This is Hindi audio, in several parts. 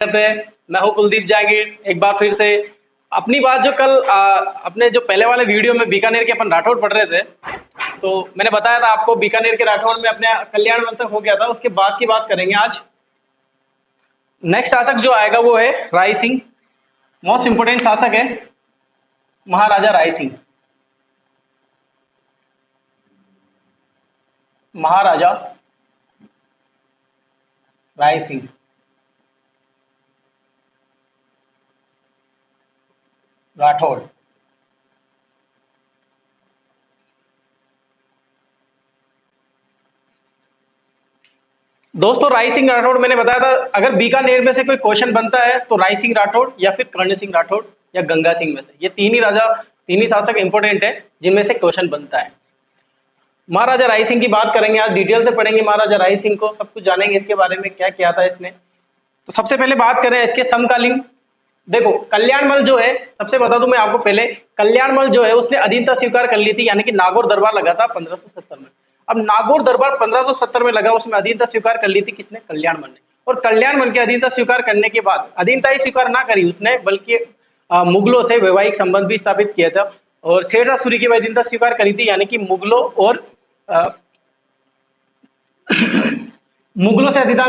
मैं हूँ कुलदीप जहांगीर। एक बार फिर से अपनी बात जो कल अपने जो पहले वाले वीडियो में बीकानेर के अपन राठौड़ पढ़ रहे थे, तो मैंने बताया था आपको बीकानेर के राठौड़ में अपने कल्याण वन तक हो गया था। उसके बाद की बात करेंगे आज। नेक्स्ट शासक जो आएगा वो है राय सिंह। मोस्ट इंपोर्टेंट शासक है महाराजा राय सिंह। महाराजा राय सिंह राठौड़। दोस्तों राय सिंह राठौड़ मैंने बताया था, अगर बीकानेर में से कोई क्वेश्चन बनता है तो राय सिंह राठौड़ या फिर कर्ण सिंह राठौड़ या गंगा सिंह में से, ये तीन ही राजा, तीन ही शासक इंपोर्टेंट है जिनमें से क्वेश्चन बनता है। महाराजा राय सिंह की बात करेंगे आज, डिटेल से पढ़ेंगे महाराजा राय सिंह को, सब कुछ जानेंगे इसके बारे में, क्या किया था इसने। तो सबसे पहले बात करें इसके समकालीन। देखो कल्याणमल जो है, सबसे बता दूं मैं आपको पहले, कल्याणमल जो है उसने अधीनता स्वीकार कर ली थी, यानी कि नागौर दरबार लगा था 1570 में। अब नागौर दरबार 1570 में लगा, उसमें अधीनता स्वीकार कर ली थी किसने? कल्याणमल ने। और कल्याणमल के अधीनता स्वीकार करने के बाद अधीनता ही स्वीकार ना करी उसने, बल्कि मुगलों से वैवाहिक संबंध भी स्थापित किया था। और शेरशाह सूरी की अधीनता स्वीकार करी थी, यानी कि मुगलों और मुगलों से अधीनता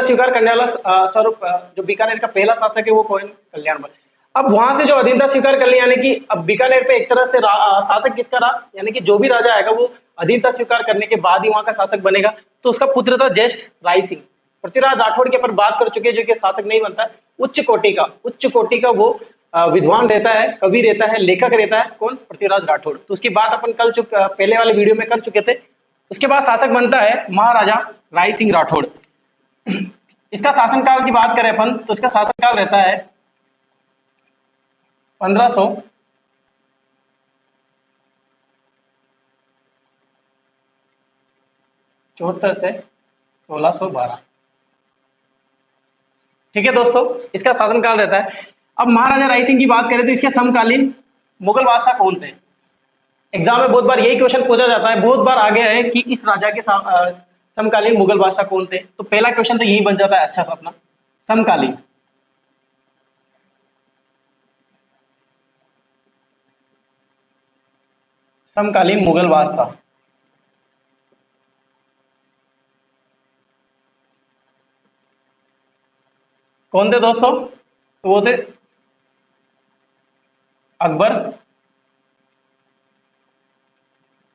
स्वीकार करने वाला स्वरूप जो बीकानेर का पहला शासक है वो कौन? कल्याणमल। अब वहां से जो अधीनता स्वीकार कर लिया, यानी कि अब बीकानेर पे एक तरह से शासक किसका रहा, यानी कि जो भी राजा आएगा वो अधीनता स्वीकार करने के बाद ही वहां का शासक बनेगा। तो उसका पुत्र था ज्येष्ठ राय सिंह। पृथ्वीराज राठौड़ के पर बात कर चुके, जो कि शासक नहीं बनता है, उच्च कोटि का वो विद्वान रहता है, कवि रहता है, लेखक रहता है, कौन? पृथ्वीराज राठौड़। तो उसकी बात अपन पहले वाले वीडियो में कर चुके थे। उसके बाद शासक बनता है महाराजा राय सिंह राठौड़। इसका शासनकाल की बात करें अपन तो इसका शासनकाल रहता है 1574 से 1612। ठीक है दोस्तों, इसका शासनकाल रहता है। अब महाराजा राय सिंह की बात करें तो इसके समकालीन मुगल बादशाह कौन थे? एग्जाम में बहुत बार यही क्वेश्चन पूछा जाता है, बहुत बार आ गया है कि इस राजा के समकालीन मुगल बादशाह कौन थे। तो पहला क्वेश्चन तो यही बन जाता है अच्छा सा अपना, समकालीन। समकालीन मुगल बादशाह कौन थे दोस्तों? तो वो थे अकबर,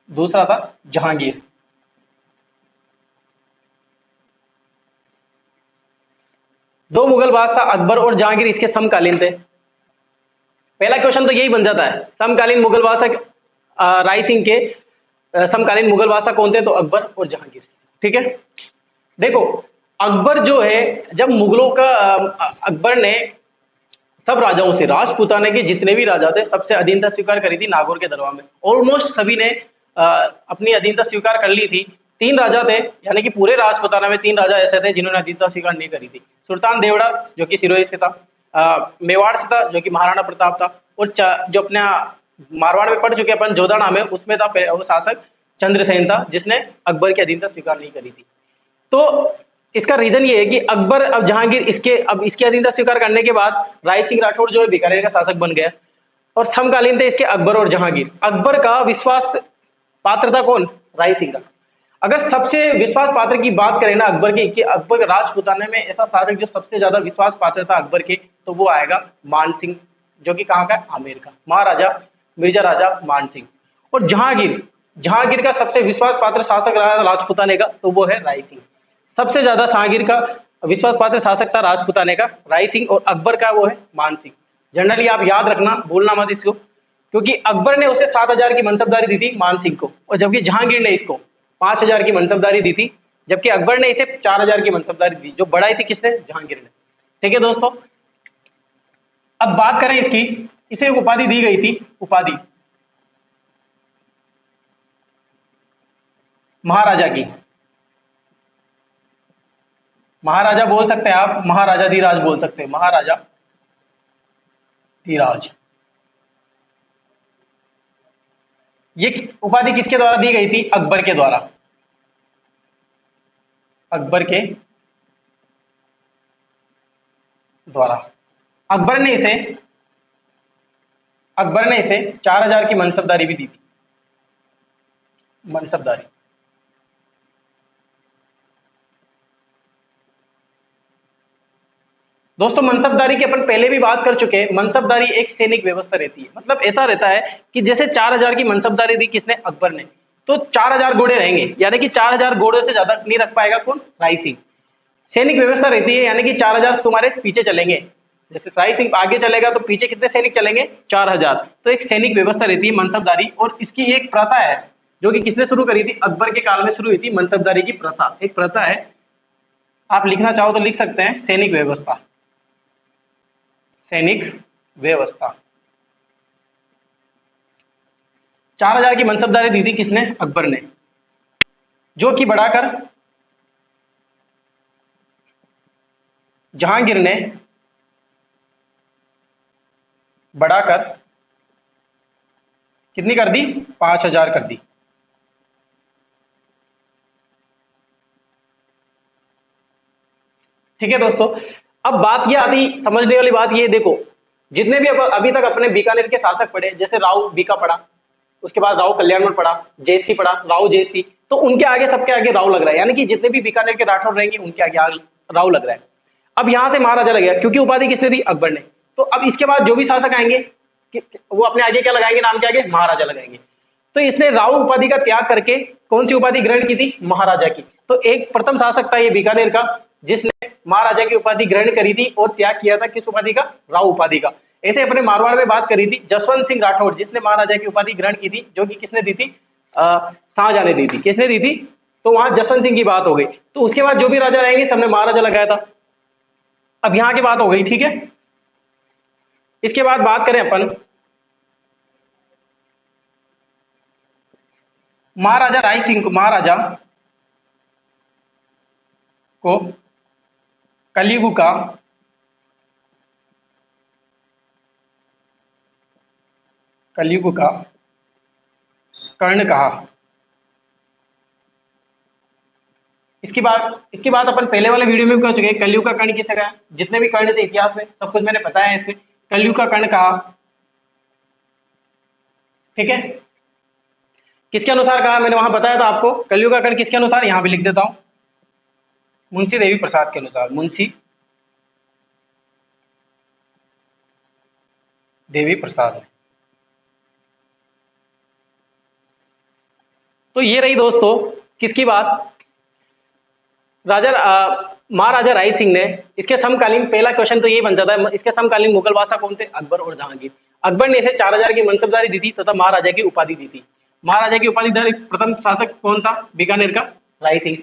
दूसरा था जहांगीर। दो मुगल बादशाह अकबर और जहांगीर इसके समकालीन थे। पहला क्वेश्चन तो यही बन जाता है, समकालीन मुगल बादशाह राय सिंह के समकालीन मुगल बादशाह कौन थे? तो अकबर और जहांगीर। ठीक है, देखो अकबर जो है, जब मुगलों का अकबर ने सब राजाओं से, राजपूताना के जितने भी राजा थे सबसे अधीनता स्वीकार करी थी नागौर के दरबार में। ऑलमोस्ट सभी ने अपनी अधीनता स्वीकार कर ली थी। तीन राजा थे, यानी कि पूरे राजपूताना में तीन राजा ऐसे थे जिन्होंने अधीनता स्वीकार नहीं करी थी। सुल्तान देवड़ा जो कि सिरोही से था, मेवाड़ से था जो कि महाराणा प्रताप था, और जो अपना मारवाड़ में पढ़ चुके अपन जोधा नाम है, उसमें था वो शासक चंद्रसेन था, जिसने अकबर की अधीनता स्वीकार नहीं करी थी। तो इसका रीजन ये है कि अकबर अब जहांगीर इसकी अधीनता स्वीकार करने के बाद राय सिंह राठौड़ जो है बीकानेर का शासक बन गया। और समकालीन थे इसके अकबर और जहांगीर। अकबर का विश्वास पात्र था कौन? राय सिंह का। अगर सबसे विश्वास पात्र की बात करें ना अकबर की, कि अकबर राजपूताना में ऐसा शासक जो सबसे ज्यादा विश्वास पात्र था अकबर के, तो वो आएगा मान सिंह, जो कि कहाँ का? आमेर का, महाराजा मिर्जा राजा मान सिंह। और जहांगीर का सबसे विश्वास पात्र शासक रहा राजपूताने का, तो वो है राय सिंह। सबसे ज्यादा जहांगीर का विश्वास पात्र शासक था राजपूताने का राय सिंह, और अकबर का वो है मान सिंह। जनरली आप याद रखना, भूलना मत इसको, क्योंकि अकबर ने उसे 7,000 की मनसबदारी दी थी मान सिंह को, और जबकि जहांगीर ने इसको 5,000 की मनसबदारी दी थी, जबकि अकबर ने इसे 4,000 की मनसबदारी दी, जो बढ़ाई थी किसने? जहांगीर ने। ठीक है दोस्तों, अब बात करें इसकी, इसे उपाधि दी गई थी, उपाधि महाराजा की। महाराजा बोल सकते हैं आप, महाराजा धीराज बोल सकते हैं, महाराजा धीराज। ये उपाधि किसके द्वारा दी गई थी? अकबर के द्वारा। अकबर के द्वारा। अकबर ने इसे अकबर ने इसे 4000 की मनसबदारी भी दी थी। मनसबदारी। दोस्तों मनसबदारी की अपन पहले भी बात कर चुके हैं। मनसबदारी एक सैनिक व्यवस्था रहती है, मतलब ऐसा रहता है कि जैसे 4000 की मनसबदारी दी किसने, अकबर ने, तो 4000 घोड़े रहेंगे, यानी कि 4000 घोड़े से ज्यादा नहीं रख पाएगा कौन, राय सिंह। सैनिक व्यवस्था रहती है, यानी कि 4000 तुम्हारे पीछे चलेंगे। जैसे राय सिंह आगे चलेगा तो पीछे कितने सैनिक चलेंगे, 4000। तो एक सैनिक व्यवस्था रहती है मनसबदारी, और इसकी एक प्रथा है जो कि किसने शुरू करी थी, अकबर के काल में शुरू हुई थी मनसबदारी की प्रथा। एक प्रथा है, आप लिखना चाहो तो लिख सकते हैं, सैनिक व्यवस्था। सैनिक व्यवस्था। 4000 की मनसबदारी दी थी किसने, अकबर ने, जो कि बढ़ाकर जहांगीर ने बढ़ाकर कितनी कर दी, 5000 कर दी। ठीक है दोस्तों, अब बात ये आती, समझने वाली बात ये देखो, जितने भी अभी तक अपने बीकानेर के शासक पढ़े, जैसे राव बीका पढ़ा, उसके बाद राव कल्याणमल पढ़ा, जयसी पढ़ा, राव जयसी, तो उनके आगे सबके आगे राव लग रहा है, यानी कि जितने भी बीकानेर के राठौर रहेंगे उनके आगे राव लग रहा है। अब यहां से महाराजा लग गया, क्योंकि उपाधि किसने दी, अकबर ने। तो अब इसके बाद जो भी शासक आएंगे वो अपने आगे क्या लगाएंगे, नाम के आगे महाराजा लगाएंगे। तो इसने राव उपाधि का त्याग करके कौन सी उपाधि ग्रहण की थी, महाराजा की। तो एक प्रथम शासक था ये बीकानेर का जिसने महाराजा की उपाधि ग्रहण करी थी और त्याग किया था किस उपाधि का, राव उपाधि का। ऐसे अपने मारवाड़ में बात करी थी जसवंत सिंह राठौर, जिसने महाराजा की उपाधि ग्रहण की थी, जो कि किसने दी थी, शाहजहां ने दी थी। किसने दी थी, तो वहां जसवंत सिंह की बात हो गई। तो उसके बाद जो भी राजा रहेंगे सबने महाराजा लगाया था। अब यहां की बात हो गई, ठीक है। इसके बाद बात करें अपन महाराजा राय सिंह को, महाराजा को कलयुग का कर्ण कहा। इसकी बात अपन पहले वाले वीडियो में भी कर चुके हैं। कलयुग का कर्ण किसे कहा, जितने भी कर्ण थे इतिहास में सब कुछ मैंने बताया है इसमें, कलयुग का कर्ण कहा। ठीक है, किसके अनुसार कहा, मैंने वहां बताया था आपको। कलयुग का कर्ण किसके अनुसार, यहां भी लिख देता हूं, मुंशी देवी प्रसाद के अनुसार। मुंशी देवी प्रसाद। तो ये रही दोस्तों किसकी बात, महाराजा राय सिंह ने। इसके समकालीन पहला क्वेश्चन तो ये बन जाता है, इसके समकालीन मुगल बादशाह कौन थे, अकबर और जहांगीर। अकबर ने इसे 4000 की मनसबदारी दी थी तथा महाराजा की उपाधि दी थी। महाराजा की उपाधि प्रथम शासक कौन था बीकानेर का, राय सिंह।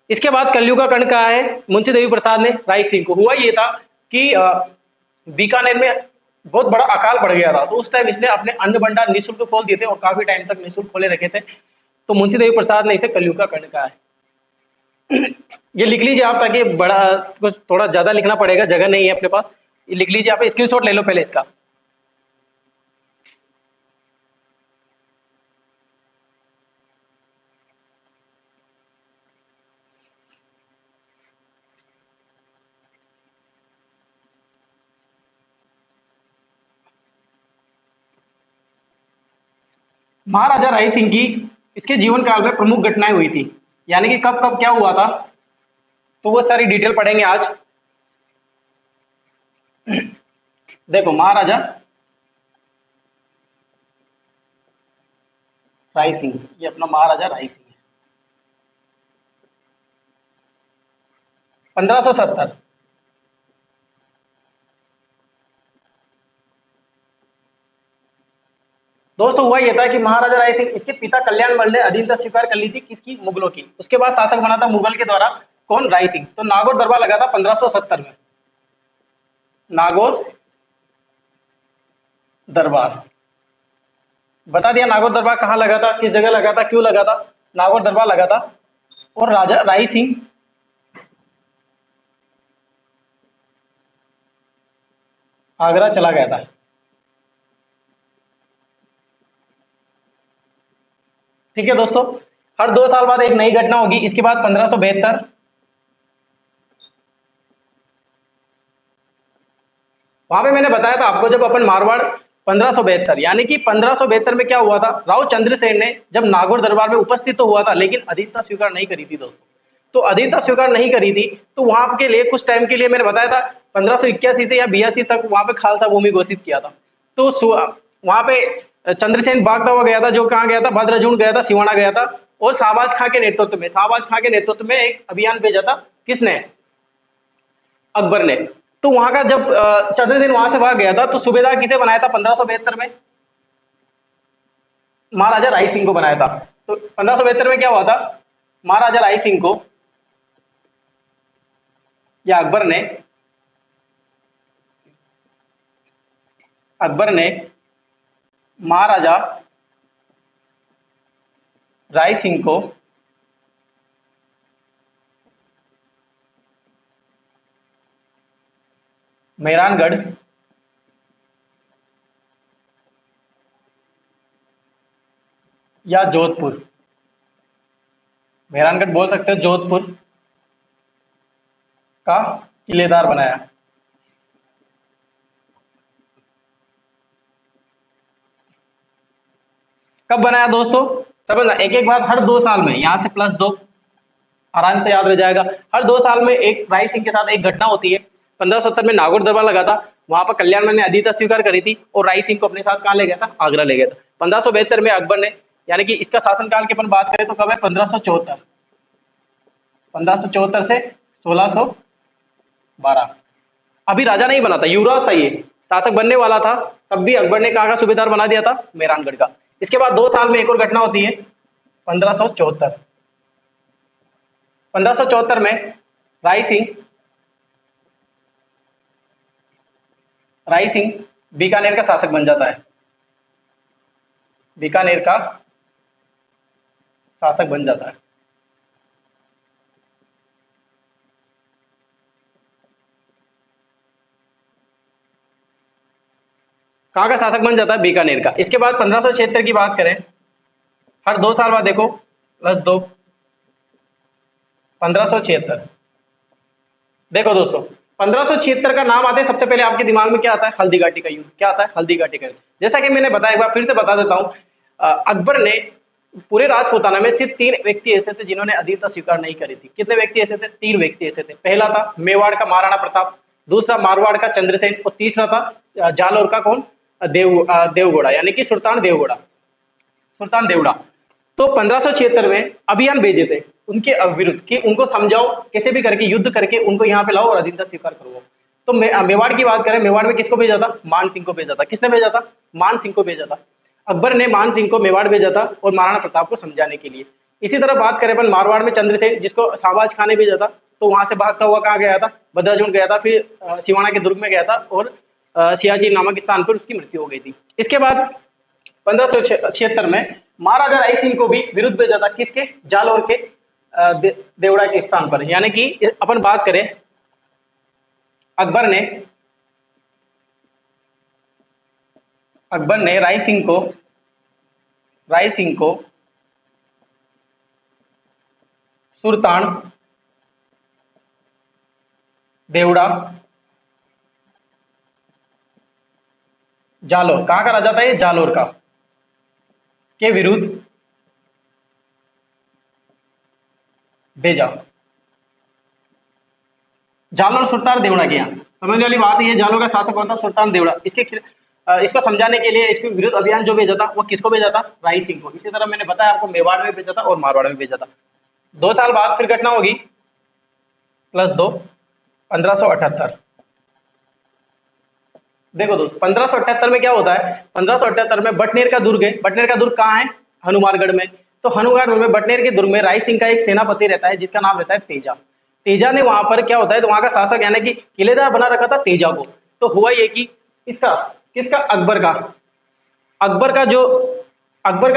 इसके बाद कलयुग का कर्ण कहा है मुंशी देवी प्रसाद ने राय सिंह को। हुआ ये था कि बीकानेर में बहुत बड़ा अकाल पड़ गया था, तो उस टाइम इसने अपने अन्न भंडार निःशुल्क खोल दिए थे और काफी टाइम तक निःशुल्क खोले रखे थे। तो मुंशी देवी प्रसाद ने इसे कलयुग का कर्ण कहा है। ये लिख लीजिए आप, ताकि बड़ा कुछ थोड़ा ज्यादा लिखना पड़ेगा, जगह नहीं है अपने पास। ये लिख लीजिए आप, स्क्रीनशॉट ले लो पहले इसका। महाराजा राय सिंह की इसके जीवन काल में प्रमुख घटनाएं हुई थी, यानी कि कब कब क्या हुआ था, तो वो सारी डिटेल पढ़ेंगे आज। देखो महाराजा राय सिंह, ये अपना महाराजा राय सिंह है। 1570 दोस्तों हुआ यह था कि महाराजा राय सिंह, इसके पिता कल्याणमल ने अधीनता स्वीकार कर ली थी किसकी, मुगलों की। उसके बाद शासक बना था मुगल के द्वारा कौन, राय सिंह। तो नागौर दरबार लगा था 1570 में। नागौर दरबार बता दिया, नागौर दरबार कहाँ लगा था, किस जगह लगा था, क्यों लगा था, नागौर दरबार लगा था। और राजा राय सिंह आगरा चला गया था। ठीक है दोस्तों, हर 2 साल बाद एक नई घटना होगी। इसके बाद 1572 वहां पे मैंने बताया था आपको, जब अपन मारवाड़ 1572 यानी कि 1572 में क्या हुआ था, राव चंद्रसेन ने जब नागौर दरबार में उपस्थित तो हुआ था लेकिन अधीनता स्वीकार नहीं करी थी दोस्तों। तो अधीनता स्वीकार नहीं करी थी तो वहां के लिए कुछ टाइम के लिए मैंने बताया था 1581 से या 82 तक वहां पे खालसा भूमि घोषित किया था। तो वहां पे चंद्रसेन भागता हुआ गया था, जो कहाँ गया था, भद्रजून गया था, सिवाना गया था, और शाहबाज खां के नेतृत्व में, शाहबाज खां के नेतृत्व में एक अभियान भेजा था। किसने? अकबर ने। तो वहां का जब चंद्रसेन वहां से भाग गया था तो सूबेदार किसे बनाया था 1572 में? महाराजा राय सिंह को बनाया था। तो 1572 में क्या हुआ था, महाराजा राय सिंह को या अकबर ने महाराजा राय सिंह को मेहरानगढ़ या जोधपुर, मेहरानगढ़ बोल सकते हो, जोधपुर का किलेदार बनाया। कब बनाया दोस्तों? समझना, एक एक बार हर 2 साल में, यहां से +2 आराम से याद रह जाएगा। हर 2 साल में एक राय सिंह के साथ एक घटना होती है। 1570 में नागौर दरबार लगा था, वहां पर कल्याण ने अधीनता स्वीकार करी थी और राय सिंह को अपने साथ कहाँ ले गया था? आगरा ले गया था। 1572 में अकबर ने, यानी कि इसका शासनकाल की अपन बात करें तो कब है? 1574, 1574 से 1612। अभी राजा नहीं बना था, युवराज था, ये शासक बनने वाला था, तब भी अकबर ने कहाँ का सूबेदार बना दिया था? मेहरानगढ़ का। इसके बाद 2 साल में एक और घटना होती है, 1574। 1574 में राय सिंह बीकानेर का शासक बन जाता है, बीकानेर का शासक बन जाता है। कहाँ का शासक बन जाता है? बीकानेर का। इसके बाद 1576 की बात करें, हर 2 साल बाद देखो, +2, 1576। देखो दोस्तों, 1576 का नाम आते सबसे पहले आपके दिमाग में क्या आता है? हल्दी घाटी का युद्ध। क्या आता है? हल्दी घाटी का युद्ध। जैसा कि मैंने बताया, एक बार फिर से बता देता हूँ, अकबर ने पूरे राजपूताना में सिर्फ 3 व्यक्ति ऐसे थे जिन्होंने अधीनता स्वीकार नहीं करी थी। कितने व्यक्ति ऐसे थे? 3 व्यक्ति ऐसे थे। पहला था मेवाड़ का महाराणा प्रताप, दूसरा मारवाड़ का चंद्रसेन, और तीसरा था जालौर का कौन? देवगौड़ा, यानी कि सुल्तान देवड़ा। तो 1576 में अभियान भेजे थे उनके विरुद्ध कि उनको समझाओ, कैसे भी करके युद्ध करके उनको यहाँ पे लाओ और अधीनता स्वीकार करो। तो मेवाड़ की बात करें, मेवाड़ में किसको भेजा था? मान सिंह को भेजा था। किसने भेजा था? मान सिंह को भेजा था। अकबर ने मान सिंह को मेवाड़ भेजा था और महाराणा प्रताप को समझाने के लिए। इसी तरह बात करें अपन मारवाड़ में चंद्रसेन, जिसको शाहबाज खां ने भेजा था, तो वहां से भागता हुआ कहाँ गया था? बदायूं गया था, फिर सिवाना के दुर्ग में गया था और सियाचिन नामक स्थान पर उसकी मृत्यु हो गई थी। इसके बाद 1576 में महाराजा राय सिंह को भी विरुद्ध भेजा था। किसके? जालौर के देवड़ा के स्थान पर। यानी कि अपन बात करें, अकबर ने राय सिंह को सुल्तान देवड़ा, जालौर, कहाँ का राजा था ये? जालौर का, के विरुद्ध भेजा। जालौर सुल्तान देवड़ा के यहाँ, समझने वाली बात है। जालौर का शासक कौन था? सुल्तान देवड़ा। इसको समझाने के लिए इसके विरुद्ध अभियान जो भेजा था वो किसको भेजा था? राय सिंह को। इसी तरह मैंने बताया आपको, मेवाड़ में भेजा था और मारवाड़ में भेजा था। 2 साल बाद फिर घटना होगी, +2, 1578। देखो दोस्त, 1578 में क्या होता है? 1578 में बटनेर का दुर्ग है। बटनेर का दुर्ग कहाँ है? हनुमानगढ़ में। तो हनुमानगढ़ में बटनेर के दुर्ग में राय सिंह का एक सेनापति रहता है जिसका नाम रहता है तेजा। तेजा ने वहां पर क्या होता है, तो वहां का शासक यानी कि किलेदार बना रखा था तेजा को। तो हुआ ये कि किसका अकबर का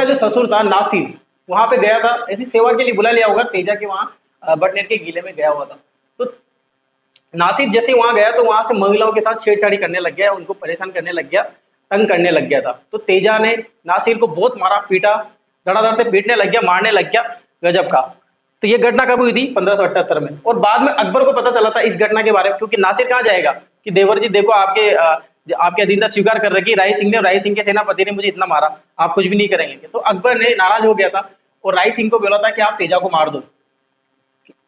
जो ससुर था नासिर, वहां पे गया था, ऐसी सेवा के लिए बुला लिया होगा तेजा के वहां बटनेर के किले में गया हुआ था। तो नासिर जैसे वहां गया तो वहां से महिलाओं के साथ छेड़छाड़ी करने लग गया, उनको परेशान करने लग गया, तंग करने लग गया था। तो तेजा ने नासिर को बहुत मारा पीटा, धड़ाधड़ से पीटने लग गया, मारने लग गया, गजब का। तो ये घटना कब हुई थी? 1578 में। और बाद में अकबर को पता चला था इस घटना के बारे में, क्योंकि नासिर कहाँ जाएगा? कि देवर जी देखो आपके अधीनता स्वीकार कर रखी राय सिंह ने, और राय सिंह के सेनापति ने मुझे इतना मारा, आप कुछ भी नहीं करेंगे। तो अकबर ने नाराज हो गया था और राय सिंह को बोला था कि आप तेजा को मार दो।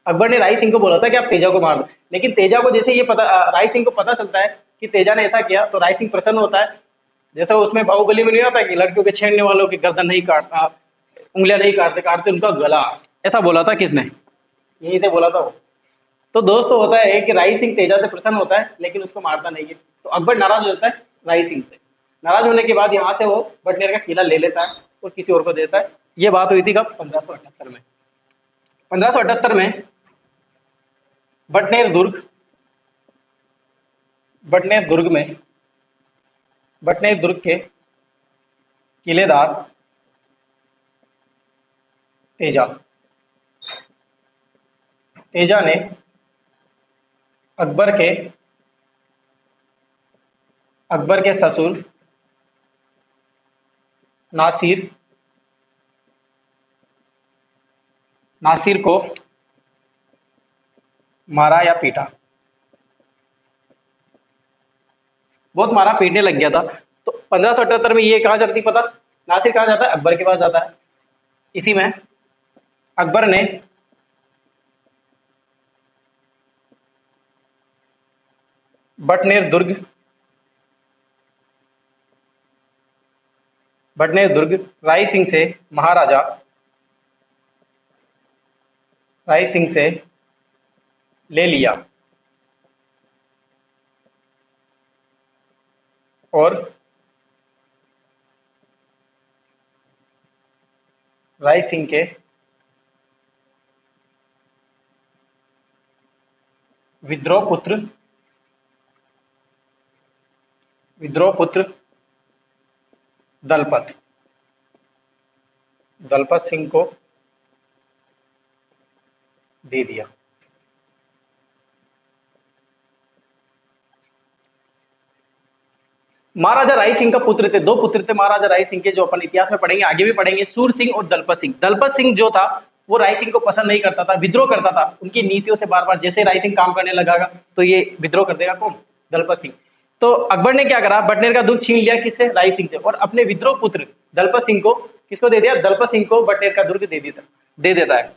अकबर ने राय सिंह को बोला था कि आप तेजा को मार दो, लेकिन तेजा को जैसे ये पता राय सिंह को पता चलता है कि तेजा ने ऐसा किया, तो राय सिंह प्रसन्न होता है। जैसा उसमें बाहुबली में नहीं होता कि लड़कियों के छेड़ने वालों की गर्दन नहीं काटता, उंगलियां नहीं काटते, काटते उनका गला। ऐसा बोला था किसने? यही से बोला था वो। तो दोस्त तो होता है कि राय सिंह तेजा से प्रसन्न होता है, लेकिन उसको मारता नहीं है। तो अकबर नाराज हो जाता है राय सिंह से। नाराज होने के बाद यहाँ से वो बटनेर का किला ले लेता है और किसी और को देता है। ये बात हुई थी कब? 1578 में। 1578 में बटनेर दुर्ग बटनेर दुर्ग में बटनेर दुर्ग के किलेदार तेजा तेजा ने अकबर के ससुर नासिर नासिर को मारा या पीटा। बहुत मारा पीटने लग गया था। तो 1578 में ये कहाँ जाती पता? नासिर कहाँ जाता है? अकबर के पास जाता है। इसी में अकबर ने बटनेर दुर्ग राय सिंह से महाराजा राय सिंह से ले लिया और राय सिंह के विद्रोह पुत्र दलपत सिंह को दे दिया। महाराजा राय सिंह का पुत्र थे, दो पुत्र थे महाराजा राय सिंह के, जो अपन इतिहास में पढ़ेंगे, आगे भी पढ़ेंगे, सूर सिंह और दलपत सिंह। दलपत सिंह जो था वो राय सिंह को पसंद नहीं करता था, विद्रोह करता था उनकी नीतियों से। बार बार जैसे राय सिंह काम करने लगा तो ये विद्रोह कर देगा। कौन? दलपत सिंह। तो अकबर ने क्या करा? बटनेर का दुर्ग छीन लिया। किससे? राय सिंह से। और अपने विद्रोह पुत्र दलपत सिंह को किसको दे दिया? दलपत सिंह को बटनेर का दुर्ग दे देता है।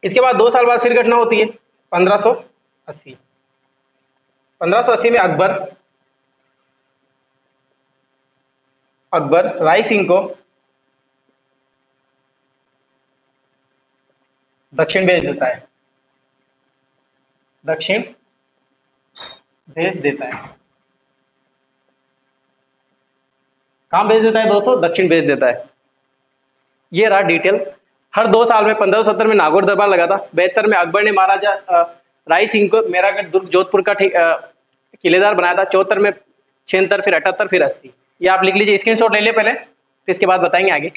इसके बाद 2 साल बाद फिर घटना होती है 1580। 1580 में अकबर राय सिंह को दक्षिण भेज देता है। कहां भेज देता है दोस्तों? दक्षिण भेज देता है। ये रहा डिटेल। हर 2 साल में 1570 में नागौर दरबार लगा था। 72 में अकबर ने महाराजा राय सिंह को मेरागढ़ दुर्ग जोधपुर का किलेदार बनाया था। 74 में 76, फिर 78, फिर 80। ये आप लिख लीजिए, स्क्रीनशॉट ले लिया पहले, तो इसके बाद बताएंगे आगे।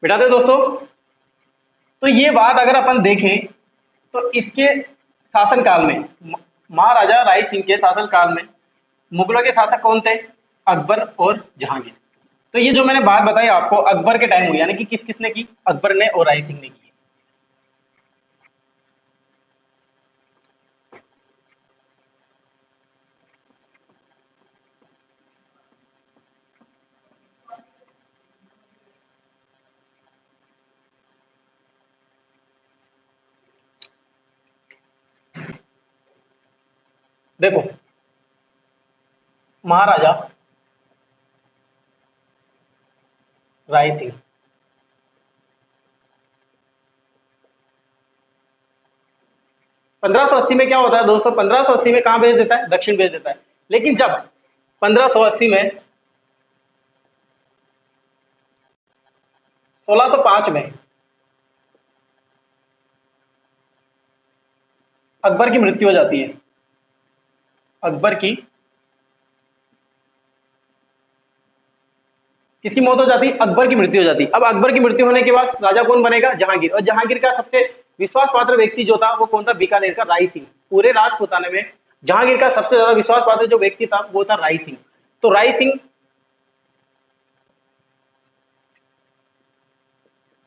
बिठाते दोस्तों। तो ये बात अगर अपन देखें तो इसके शासनकाल में, महाराजा राय सिंह के शासनकाल में, मुगलों के शासक कौन थे? अकबर और जहांगीर। तो ये जो मैंने बात बताई आपको अकबर के टाइम हुई, यानी कि किसने की? अकबर ने और राय सिंह ने की। देखो, महाराजा राय सिंह 1580 में क्या होता है दोस्तों? 1580 में कहां भेज देता है? दक्षिण भेज देता है। लेकिन जब 1580 में 1605 में अकबर की मृत्यु हो जाती है। अकबर की किसकी मौत हो जाती? अकबर की मृत्यु हो जाती। अब अकबर की मृत्यु होने के बाद राजा कौन बनेगा? जहांगीर। और जहांगीर का सबसे विश्वास पात्र व्यक्ति जो था वो कौन था? बीकानेर का राय सिंह। पूरे राजपुताने में जहांगीर का सबसे ज्यादा विश्वास पात्र जो व्यक्ति था वो था राय सिंह। तो राय सिंह,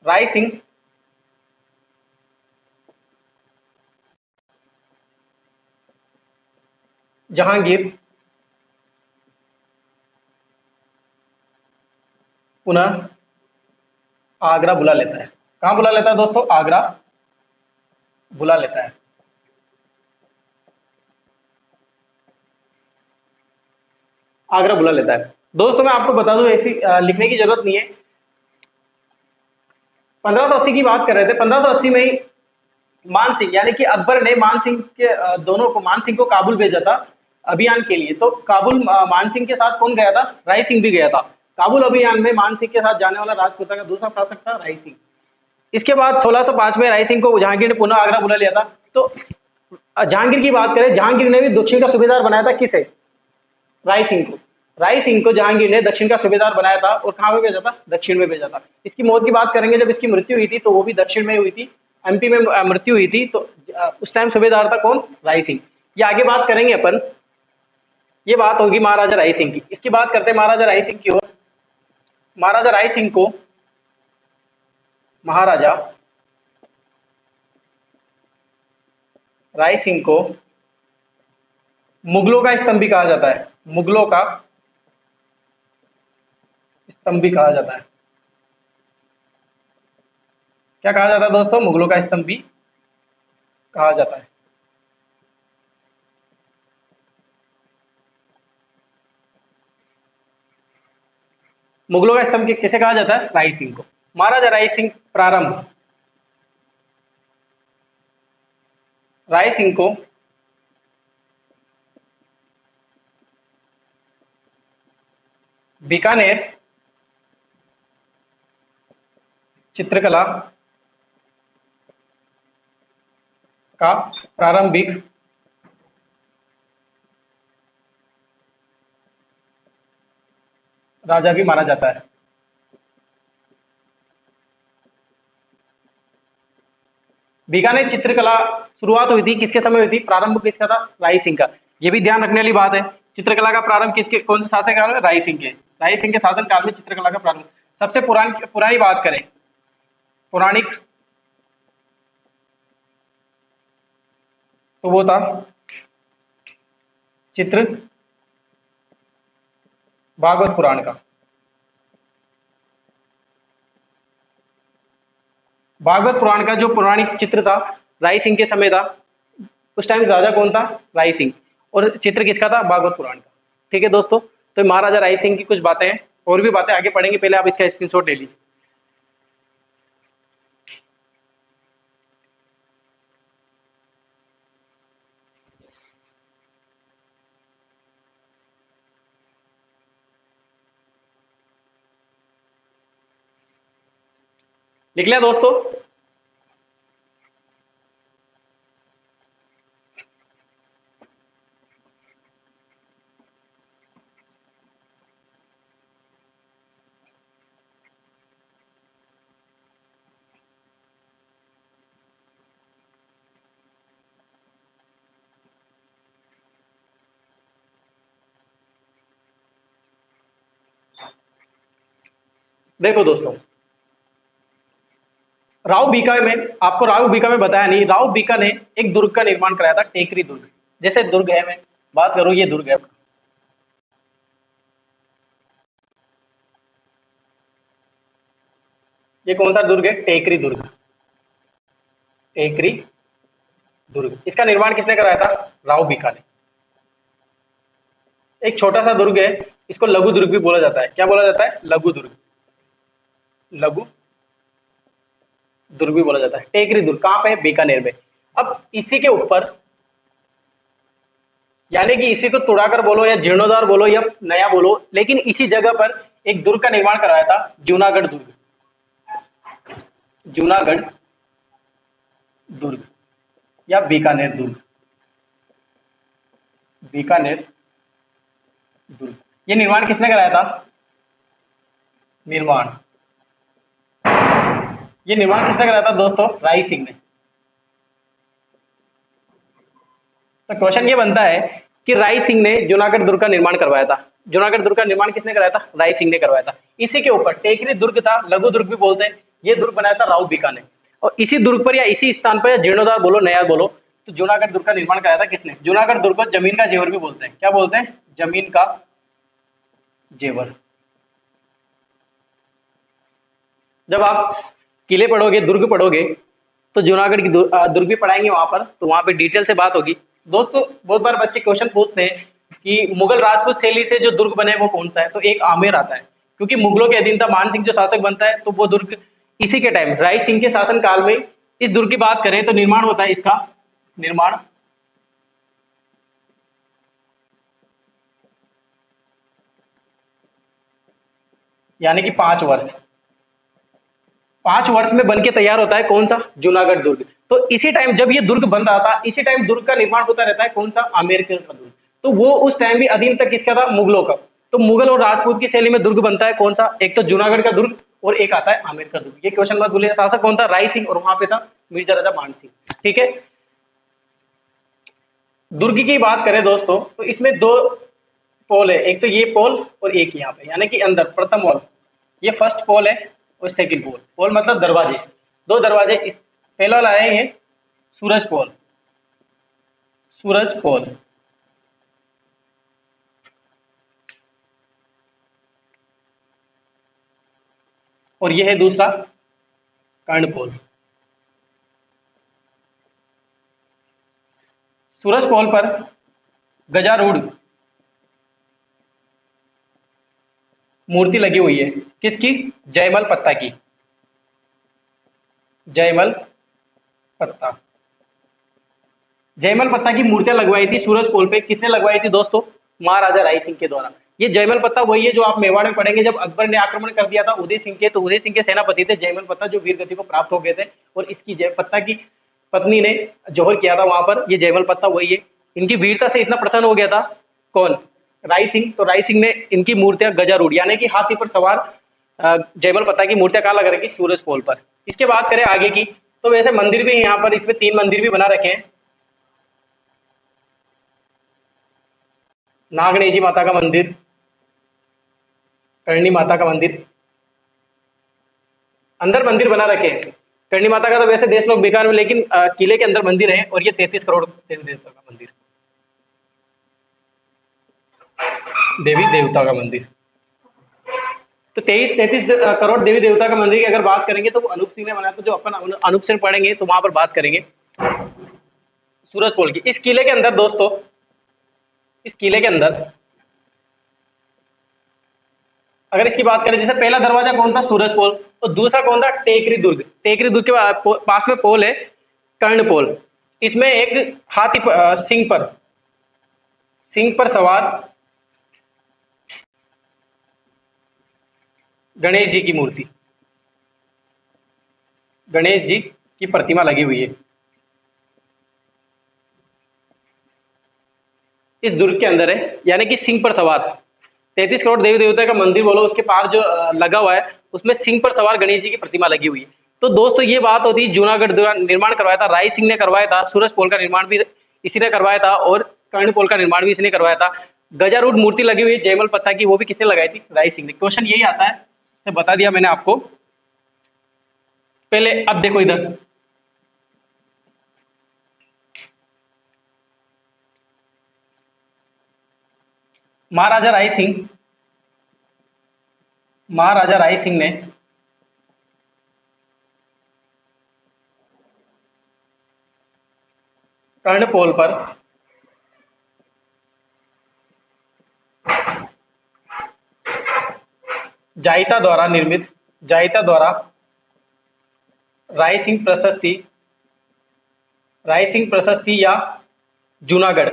राय सिंह जहांगीर पुनः आगरा बुला लेता है। कहां बुला लेता है दोस्तों? आगरा बुला लेता है। आगरा बुला लेता है। दोस्तों मैं आपको बता दूं, ऐसी लिखने की जरूरत नहीं है। 1580 की बात कर रहे थे। 1580 में ही मान सिंह यानी कि अकबर ने मान सिंह के दोनों को, मान सिंह को काबुल भेजा था अभियान के लिए। तो काबुल मान सिंह के साथ कौन गया था? राय सिंह भी गया था। काबुल अभियान में मान सिंह के साथ जाने वाला राजपूता का दूसरा शासक था राय सिंह। इसके बाद 1605 में राय सिंह को जहांगीर ने पुनः आगरा बुला लिया था। तो जहांगीर की बात करें, जहांगीर ने भी दक्षिण का सूबेदार बनाया था। किसे? राय सिंह को। राय सिंह को जहांगीर ने दक्षिण का सूबेदार बनाया था और कहां में भेजा था? दक्षिण में भेजा था। इसकी मौत की बात करेंगे, जब इसकी मृत्यु हुई थी तो वो भी दक्षिण में हुई थी, एमपी में मृत्यु हुई थी। तो उस टाइम सूबेदार था कौन? राय सिंह। ये आगे बात करेंगे अपन। ये बात होगी महाराजा राय सिंह की। इसकी बात करते हैं महाराजा राय सिंह की ओर। महाराजा राय सिंह को, महाराजा राय सिंह को मुगलों का स्तंभ भी कहा जाता है। मुगलों का स्तंभ भी कहा जाता है। क्या कहा जाता है दोस्तों? मुगलों का स्तंभ भी कहा जाता है। मुगलों का स्तंभ किसे कहा जाता है? राय सिंह को। महाराजा राय सिंह प्रारंभ, राय सिंह को बीकानेर चित्रकला का प्रारंभिक राजा भी माना जाता है। बीकानेर चित्रकला शुरुआत हुई थी, किसके समय हुई थी? प्रारंभ किसका था? राय सिंह का। ये भी ध्यान रखने वाली बात है। चित्रकला का प्रारंभ किसके, कौन से शासक काल में? राय सिंह के। राय सिंह के शासन काल में चित्रकला का प्रारंभ। सबसे पुरानी बात करें, पौराणिक, तो वो था चित्र भागवत पुराण का। भागवत पुराण का जो पौराणिक चित्र था राय सिंह के समय था। उस टाइम राजा कौन था? राय सिंह। और चित्र किसका था? भागवत पुराण का। ठीक है दोस्तों, तो महाराजा राय सिंह की कुछ बातें हैं, और भी बातें आगे पढ़ेंगे। पहले आप इसका स्क्रीनशॉट ले लीजिए। लिख लिया दोस्तों? देखो दोस्तों, राव बीका में, आपको राव बीका में बताया नहीं, राव बीका ने एक दुर्ग का निर्माण कराया था, टेकरी दुर्ग। जैसे दुर्ग है, मैं बात करूं, ये दुर्ग है, ये कौन सा दुर्ग है? टेकरी दुर्ग। टेकरी दुर्ग, इसका निर्माण किसने कराया था? राव बीका ने। एक छोटा सा दुर्ग है, इसको लघु दुर्ग भी बोला जाता है। क्या बोला जाता है? लघु दुर्ग। लघु दुर्ग भी बोला जाता है। टेकरी दुर्ग कहां पे है? बीकानेर में। अब इसी के ऊपर, यानी कि इसी को तुड़ाकर बोलो या जीर्णोद्धार बोलो या नया बोलो, लेकिन इसी जगह पर एक दुर्ग का निर्माण कराया था, जूनागढ़ दुर्ग। जूनागढ़ दुर्ग या बीकानेर दुर्ग। बीकानेर दुर्ग, ये निर्माण किसने कराया था? निर्माण, ये निर्माण किसने कराया था दोस्तों? राय सिंह ने। तो क्वेश्चन ये बनता है कि राय सिंह ने जूनागढ़ दुर्ग का निर्माण करवाया था। जूनागढ़ दुर्ग का निर्माण किसने कराया था? राय सिंह ने करवाया था। इसी के ऊपर टेकरी दुर्ग था, लघु दुर्ग भी बोलते हैं, ये दुर्ग बनाया था राउत बीका ने। और इसी दुर्ग पर या इसी स्थान पर, या जीर्णोद्धार बोलो नया बोलो, तो जूनागढ़ दुर्ग का निर्माण कराया था किसने? जूनागढ़ दुर्ग को जमीन का जेवर भी बोलते हैं। क्या बोलते हैं? जमीन का जेवर। जब आप किले पढ़ोगे, दुर्ग पढ़ोगे, तो जूनागढ़ की दुर्ग भी पढ़ाएंगे वहां पर, तो वहां पे डिटेल से बात होगी। दोस्तों बहुत बार बच्चे क्वेश्चन पूछते हैं कि मुगल राजपूत शैली से जो दुर्ग बने वो कौन सा है, तो एक आमेर आता है, क्योंकि मुगलों के अधीन था, मान सिंह जो शासक बनता है, तो वो दुर्ग इसी के टाइम राय सिंह के शासन काल में इस दुर्ग की बात करें तो निर्माण होता है इसका, निर्माण यानी कि 5 वर्ष, 5 वर्ष में बन के तैयार होता है कौन सा? जूनागढ़ दुर्ग। तो इसी टाइम जब ये दुर्ग बन रहा था, इसी टाइम दुर्ग का निर्माण होता रहता है कौन सा? आमेर का दुर्ग। तो वो उस टाइम भी अधीन तक किसका था? मुगलों का। तो मुगल और राजपूत की शैली में दुर्ग बनता है कौन सा? एक तो जूनागढ़ का दुर्ग और एक आता है आमेर का दुर्ग। ये क्वेश्चन मत भूलिए। शासक कौन था? राय सिंह, और वहां पे था मिर्जा राजा मान सिंह। ठीक है। दुर्ग की बात करें दोस्तों, तो इसमें दो पोल है, एक तो ये पोल और एक यहाँ पे, यानी कि अंदर प्रथम वॉल, ये फर्स्ट पोल है, और सेकंड पोल। पोल मतलब दरवाजे, दो दरवाजे। पहला वाला है ये सूरज पोल, सूरज पोल, और ये है दूसरा कर्ण पोल। सूरज पोल पर गजारूढ़ मूर्ति लगी हुई है, किसकी? जयमल पत्ता की, जयमल पत्ता। जयमल पत्ता की मूर्तियां लगवाई थी सूरज पोल पे, किसने लगवाई थी दोस्तों? महाराजा राय सिंह के द्वारा। ये जयमल पत्ता वही है जो आप मेवाड़ में पढ़ेंगे, जब अकबर ने आक्रमण कर दिया था उदय सिंह के, तो उदय सिंह के सेनापति थे जयमल पत्ता, जो वीर गति को प्राप्त हो गए थे, और इसकी जय पत्ता की पत्नी ने जौहर किया था वहां पर। ये जयमल पत्ता वही है। इनकी वीरता से इतना प्रसन्न हो गया था कौन? राय सिंह। तो राय सिंह ने इनकी मूर्तियां गजारूढ़ यानी कि हाथी पर सवार जयमल पत्ता की मूर्तियां कहाँ लगा रखी? सूरज पोल पर। इसके बात करें आगे की, तो वैसे मंदिर भी यहाँ पर, इसमें 3 मंदिर भी बना रखे हैं। नागणेशी माता का मंदिर, करणी माता का मंदिर, अंदर मंदिर बना रखे हैं। करणी माता का तो वैसे देश लोग बेकार में, लेकिन किले के अंदर मंदिर है, और ये 33 करोड़ देवी देवता का मंदिर, देवी देवता का मंदिर। तो 33 करोड़ देवी देवता का मंदिर की अगर बात करेंगे, तो वो अनूप सिंह ने बनाया। तो जो अपन अनूप सिंह पढ़ेंगे तो वहां पर बात करेंगे सूरज पोल की। इस किले के अंदर दोस्तों, इस किले के अंदर अगर इसकी बात करें, जैसे पहला दरवाजा कौन था? सूरज पोल। तो दूसरा कौन था? टेकरी दुर्ग। टेकरी दुर्ग के पास में पोल है कर्ण पोल। इसमें एक हाथी सिंह पर सवार गणेश जी की मूर्ति, गणेश जी की प्रतिमा लगी हुई है इस दुर्ग के अंदर है, यानी कि सिंह पर सवार 33 करोड़ देवी देवता का मंदिर बोलो, उसके पार जो लगा हुआ है, उसमें सिंह पर सवार गणेश जी की प्रतिमा लगी हुई है। तो दोस्तों ये बात होती है, जूनागढ़ निर्माण करवाया था राय सिंह ने करवाया था, सूरज पोल का निर्माण भी इसी ने करवाया था, और कर्ण पोल का निर्माण भी इसी ने करवाया था। गजारूढ़ मूर्ति लगी हुई है जयमल पत्ता की, वो भी किसने लगाई थी? राय सिंह ने। क्वेश्चन यही आता है, तो बता दिया मैंने आपको पहले। अब देखो इधर, महाराजा राय सिंह, महाराजा राय सिंह ने कर्णपोल पर जायिता द्वारा निर्मित, जायिता द्वारा राय सिंह प्रशस्ति, राय सिंह प्रशस्ति या जूनागढ़,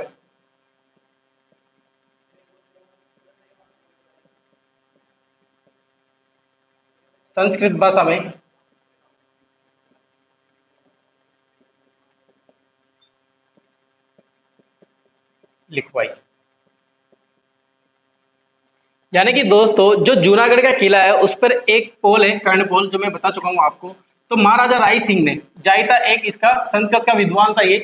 संस्कृत भाषा में लिखवाई। यानी कि दोस्तों जो जूनागढ़ का किला है उस पर एक पोल है, कर्णपोल, जो मैं बता चुका हूँ आपको। तो महाराजा राय सिंह ने, जायिता एक इसका संस्कृत का विद्वान था ये,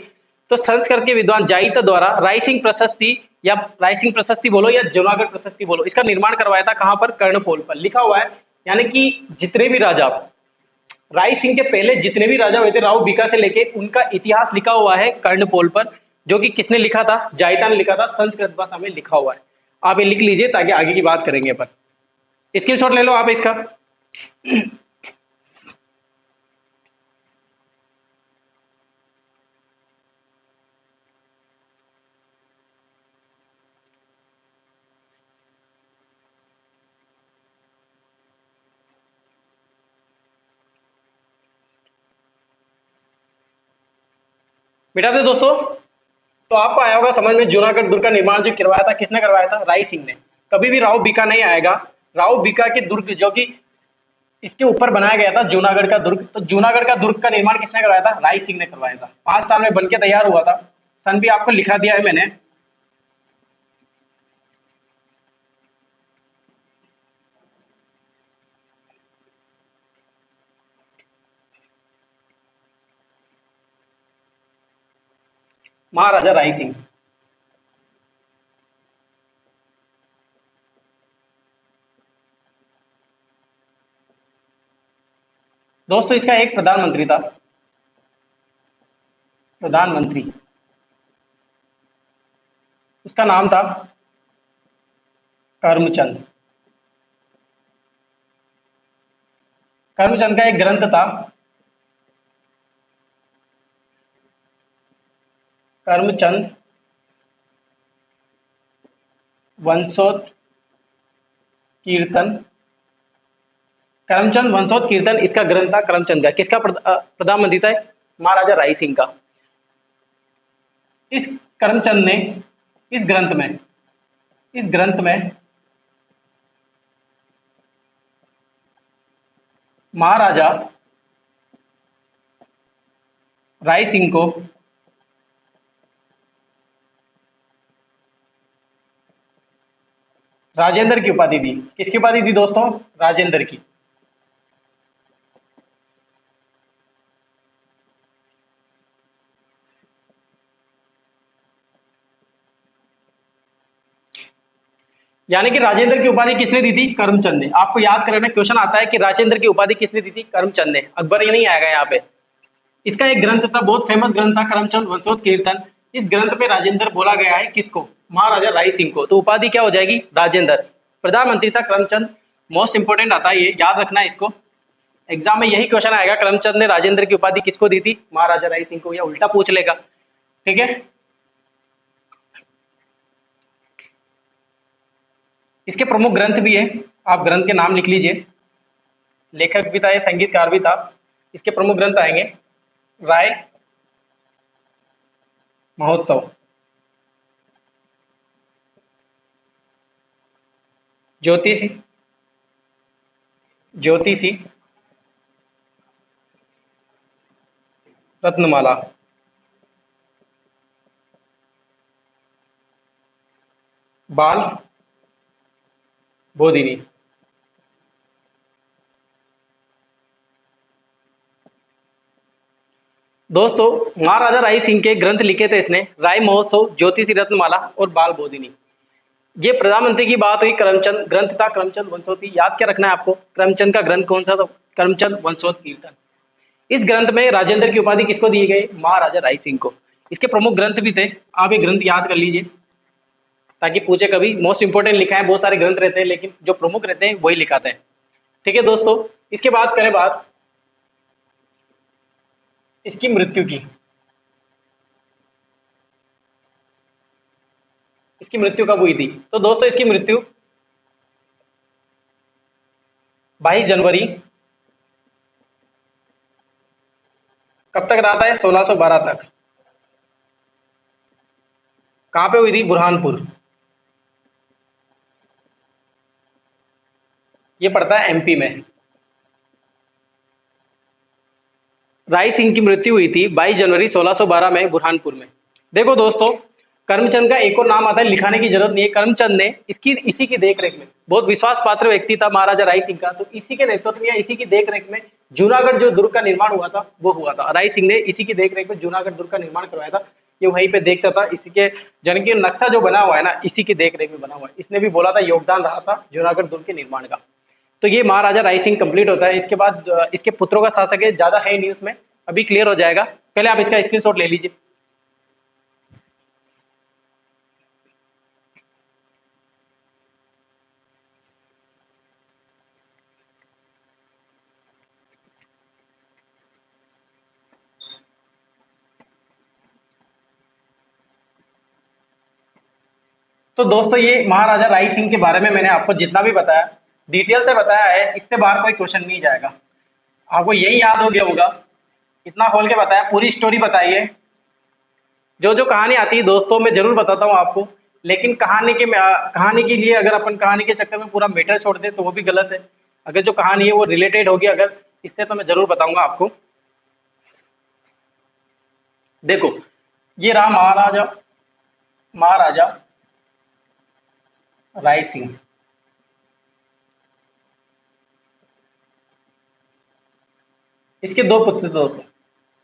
तो संस्कृत के विद्वान जायिता द्वारा राय सिंह प्रशस्ति या राय सिंह प्रशस्ति बोलो या जूनागढ़ प्रशस्ति बोलो, इसका निर्माण करवाया था। कहाँ पर? कर्णपोल पर लिखा हुआ है। यानी कि जितने भी राजा, राय सिंह के पहले जितने भी राजा हुए थे राव बीका से लेके, उनका इतिहास लिखा हुआ है कर्णपोल पर, जो कि किसने लिखा था? जायिता ने लिखा था, संस्कृत भाषा में लिखा हुआ है। आप ये लिख लीजिए ताकि आगे की बात करेंगे अपन। स्क्रीनशॉट ले लो आप इसका। मिटा दे दोस्तों। तो आपको आया होगा समझ में, जूनागढ़ दुर्ग का निर्माण जो करवाया था, किसने करवाया था? राय सिंह ने। कभी भी राव बीका नहीं आएगा। राव बीका के दुर्ग जो कि इसके ऊपर बनाया गया था, जूनागढ़ का दुर्ग, तो जूनागढ़ का दुर्ग का निर्माण किसने करवाया था? राय सिंह ने करवाया था। 5 साल में बनके तैयार हुआ था। सन भी आपको लिखा दिया है मैंने। महाराजा राय सिंह। दोस्तों इसका एक प्रधानमंत्री था, प्रधानमंत्री, उसका नाम था करमचंद। करमचंद का एक ग्रंथ था, करमचंद वंशोत कीर्तन। करमचंद वंशोत कीर्तन इसका ग्रंथ था करमचंद का। किसका प्रधानमंत्री था? महाराजा राय सिंह का। इस करमचंद ने इस ग्रंथ में, इस ग्रंथ में महाराजा राय सिंह को राजेंद्र की उपाधि दी। किसकी उपाधि दी दोस्तों? राजेंद्र की। यानी कि राजेंद्र की उपाधि किसने दी थी? करमचंद ने। आपको याद करना, क्वेश्चन आता है कि राजेंद्र की उपाधि किसने दी थी? करमचंद ने। अकबर ये नहीं आएगा यहाँ पे। इसका एक ग्रंथ था, बहुत फेमस ग्रंथ था, करमचंद वंशोत कीर्तन। इस ग्रंथ में राजेंद्र बोला गया है। किसको? महाराजा राय सिंह को। तो उपाधि क्या हो जाएगी? राजेंद्र। प्रधानमंत्री था करमचंद। मोस्ट इंपोर्टेंट आता है ये, याद रखना है इसको। एग्जाम में यही क्वेश्चन आएगा, करमचंद ने राजेंद्र की उपाधि किसको दी थी? महाराजा राय सिंह को, या उल्टा पूछ लेगा। ठीक है। इसके प्रमुख ग्रंथ भी है, आप ग्रंथ के नाम लिख लीजिए। लेखक भी था, ये संगीतकार भी था। इसके प्रमुख ग्रंथ आएंगे, राय महोत्सव, ज्योतिषी, ज्योतिषी, रत्नमाला, बाल बोधिनी। दोस्तों महाराजा राय सिंह के ग्रंथ लिखे थे इसने, राय महोत्सव, ज्योतिषी, रत्नमाला और बाल बोधिनी। ये प्रधानमंत्री की बात हुई। करमचंद ग्रंथ था, करमचंद वंशोती। याद क्या रखना है आपको? करमचंद का ग्रंथ कौन सा था? करमचंद वंशोत कीर्तन। इस ग्रंथ में राजेंद्र की उपाधि किसको दी गई? महाराजा राय सिंह को। इसके प्रमुख ग्रंथ भी थे, आप ये ग्रंथ याद कर लीजिए ताकि पूछे कभी। मोस्ट इंपोर्टेंट लिखा है, बहुत सारे ग्रंथ रहते हैं लेकिन जो प्रमुख रहते हैं वही लिखाते हैं। ठीक है दोस्तों। इसके बाद करें बात इसकी मृत्यु की। इसकी मृत्यु कब हुई थी? तो दोस्तों इसकी मृत्यु 22 जनवरी, कब तक रहा था? 1612 तक। कहां पे हुई थी? बुरहानपुर। ये पड़ता है एमपी में। राय सिंह की मृत्यु हुई थी 22 जनवरी 1612 में बुरहानपुर में। देखो दोस्तों, करमचंद का एक और नाम आता है, लिखाने की जरूरत नहीं है। करमचंद ने इसी की देख रेख में, बहुत विश्वास पात्र व्यक्ति था महाराजा राय सिंह का, तो इसी के नेतृत्व में या इसी की देख रेख में जूनागढ़ जो दुर्ग का निर्माण हुआ था वो हुआ था। राय सिंह ने इसी की देख रेख में जूनागढ़ दुर्ग का निर्माण करवाया था। ये वहीं पे देखता था, इसी के जन की नक्शा जो बना हुआ है ना, इसी की देख रेख में बना हुआ है। इसने भी बोला था योगदान रहा था जूनागढ़ दुर्ग के निर्माण का। तो ये महाराजा राय सिंह कंप्लीट होता है। इसके बाद इसके पुत्रों का शासक है, ज्यादा है नहीं उसमें, अभी क्लियर हो जाएगा। पहले आप इसका स्क्रीनशॉट ले लीजिए। तो दोस्तों ये महाराजा राय सिंह के बारे में मैंने आपको जितना भी बताया, डिटेल से बताया है, इससे बाहर कोई क्वेश्चन नहीं जाएगा। आपको यही याद हो गया होगा, इतना खोल के बताया, पूरी स्टोरी बताइए। जो जो कहानी आती है दोस्तों मैं जरूर बताता हूँ आपको, लेकिन कहानी के लिए अगर अपन कहानी के चक्कर में पूरा मैटर छोड़ दे तो वो भी गलत है। अगर जो कहानी है वो रिलेटेड होगी अगर इससे, तो मैं जरूर बताऊंगा आपको। देखो ये रहा महाराजा महाराजा राय सिंह। इसके दो पुत्र थे दोस्तों।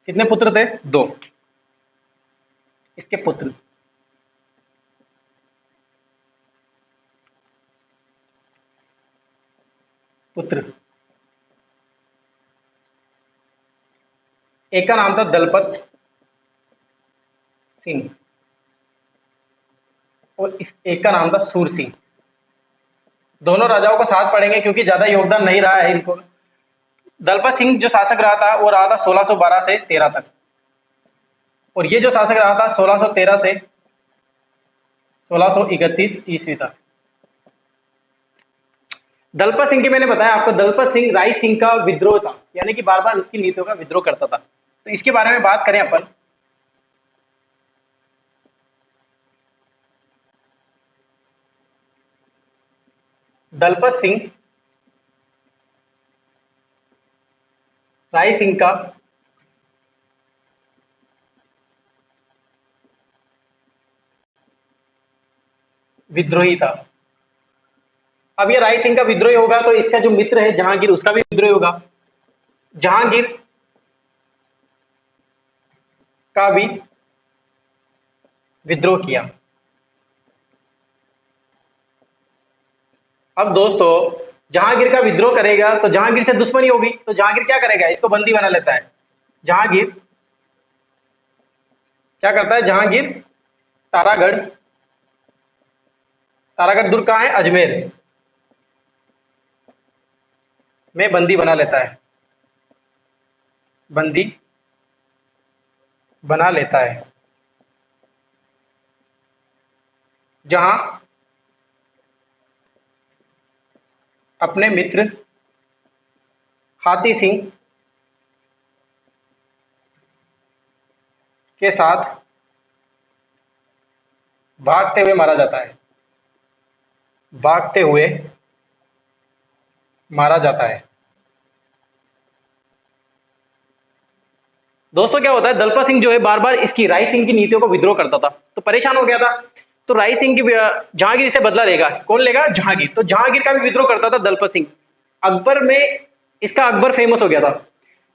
कितने पुत्र थे? दो। इसके पुत्र, पुत्र एक का नाम था दलपत सिंह और इस एक का नाम था सूर सिंह। दोनों राजाओं को साथ पढ़ेंगे क्योंकि ज्यादा योगदान नहीं रहा है इनको। दलपत सिंह जो शासक रहा था वो रहा था 1612 से 13 तक, और ये जो शासक रहा था 1613 से 1631 ईस्वी तक। दलपत सिंह की मैंने बताया आपको, दलपत सिंह राय सिंह का विद्रोह था, यानी कि बार बार उसकी नीतियों का विद्रोह करता था। तो इसके बारे में बात करें अपन, दलपत सिंह राय सिंह का विद्रोही था। अब ये राय सिंह का विद्रोही होगा तो इसका जो मित्र है जहांगीर, उसका भी विद्रोही होगा। जहांगीर का भी विद्रोह किया। अब दोस्तों जहांगीर का विद्रोह करेगा तो जहांगीर से दुश्मनी होगी, तो जहांगीर क्या करेगा? इसको बंदी बना लेता है। जहांगीर क्या करता है? जहांगीर तारागढ़, तारागढ़ दुर्ग कहाँ है? अजमेर में बंदी बना लेता है, बंदी बना लेता है। जहां अपने मित्र हाथी सिंह के साथ भागते हुए मारा जाता है, भागते हुए मारा जाता है। दोस्तों क्या होता है, दलपत सिंह जो है बार बार इसकी राय सिंह की नीतियों को विद्रोह करता था, तो परेशान हो गया था। तो राय सिंह की जहांगीर से बदला लेगा। कौन लेगा? जहांगीर। तो जहांगीर का भी विद्रोह करता था दलपत सिंह। अकबर में इसका अकबर फेमस हो गया था।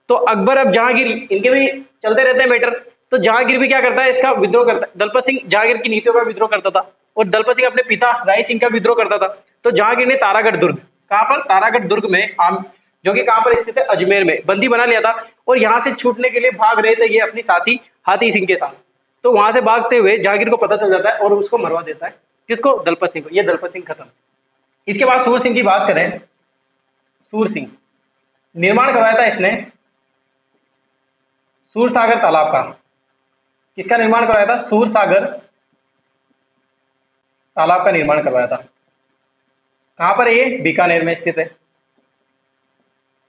तो अकबर, अब जहांगीर, इनके भी चलते रहते हैं मैटर। तो जहांगीर भी क्या करता है? इसका विद्रोह करता है। दलपत सिंह जहांगीर की नीतियों का विद्रोह करता था और दलपत सिंह अपने पिता राय सिंह का विद्रोह करता था। तो जहांगीर ने तारागढ़ दुर्ग, कहां पर? तारागढ़ दुर्ग में, आम जो कि कहां पर स्थित है? अजमेर में, बंदी बना लिया था। और यहां से छूटने के लिए भाग रहे थे ये अपनी साथी हाथी सिंह के साथ। तो वहां से भागते हुए जहांगीर को पता चल जाता है और उसको मरवा देता है। किसको? दलपत सिंह को। ये दलपत सिंह खत्म। इसके बाद सूर सिंह की बात करें। सूर सिंह निर्माण करवाया था इसने सूरसागर तालाब का। किसका निर्माण करवाया था? सूरसागर तालाब का निर्माण करवाया था। कहां पर है ये? बीकानेर में स्थित है।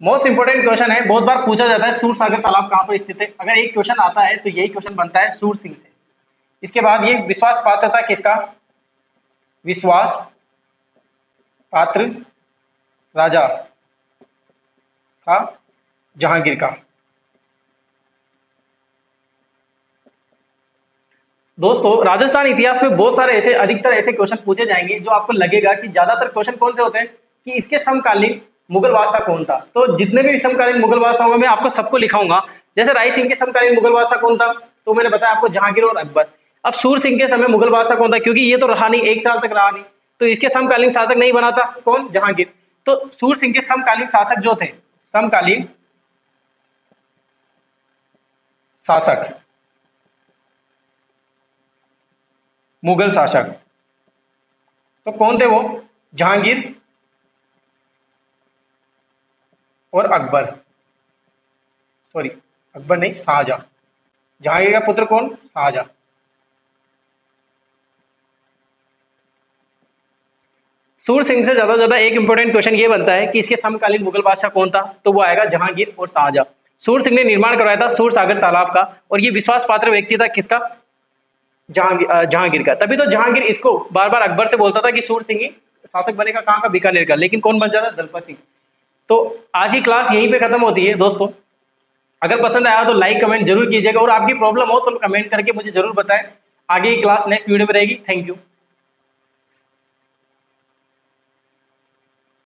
मोस्ट इंपोर्टेंट क्वेश्चन है, बहुत बार पूछा जाता है सूरसागर तालाब कहां पर स्थित है। अगर एक क्वेश्चन आता है तो यही क्वेश्चन बनता है सूर सिंह से। इसके बाद ये विश्वास पात्र था किसका? विश्वास पात्र राजा था जहांगीर का। दोस्तों राजस्थान इतिहास में बहुत सारे ऐसे अधिकतर ऐसे क्वेश्चन पूछे जाएंगे जो आपको लगेगा कि ज्यादातर क्वेश्चन कौन से होते हैं कि इसके समकालीन मुगल बादशाह कौन था। तो जितने भी समकालीन मुगल बादशाह होंगे मैं आपको सबको लिखाऊंगा। जैसे राय सिंह के समकालीन मुगल बादशाह कौन था, तो मैंने बताया आपको जहांगीर और अकबर। अब सूर सिंह के समय मुगल बादशाह कौन था, क्योंकि ये तो रहा नहीं, 1 साल तक रहा नहीं, तो इसके समकालीन शासक नहीं बना था कौन, जहांगीर। तो सूर सिंह के समकालीन शासक जो थे, समकालीन शासक, मुगल शासक, तो कौन थे वो, जहांगीर और अकबर। सॉरी, अकबर नहीं, शाहजहां। जहांगीर का पुत्र कौन, शाहजहां। सूर सिंह से ज्यादा एक इंपॉर्टेंट क्वेश्चन ये बनता है कि इसके समकालीन मुगल बादशाह कौन था, तो वो आएगा जहांगीर और शाहजहां। सूर सिंह ने निर्माण करवाया था सूर सागर तालाब का, और ये विश्वास पात्र व्यक्ति था किसका, जहांगीर का। तभी तो जहांगीर इसको बार बार अकबर से बोलता था कि सूर सिंह ही शासक बनेगा, कहाँ का, बीकानेर का, लेकिन कौन बन जाता, दलपत सिंह। तो आज की क्लास यहीं पे खत्म होती है दोस्तों। अगर पसंद आया तो लाइक कमेंट जरूर कीजिएगा, और आपकी प्रॉब्लम हो तो कमेंट करके मुझे जरूर बताएं। आगे की क्लास नेक्स्ट वीडियो में रहेगी। Thank you.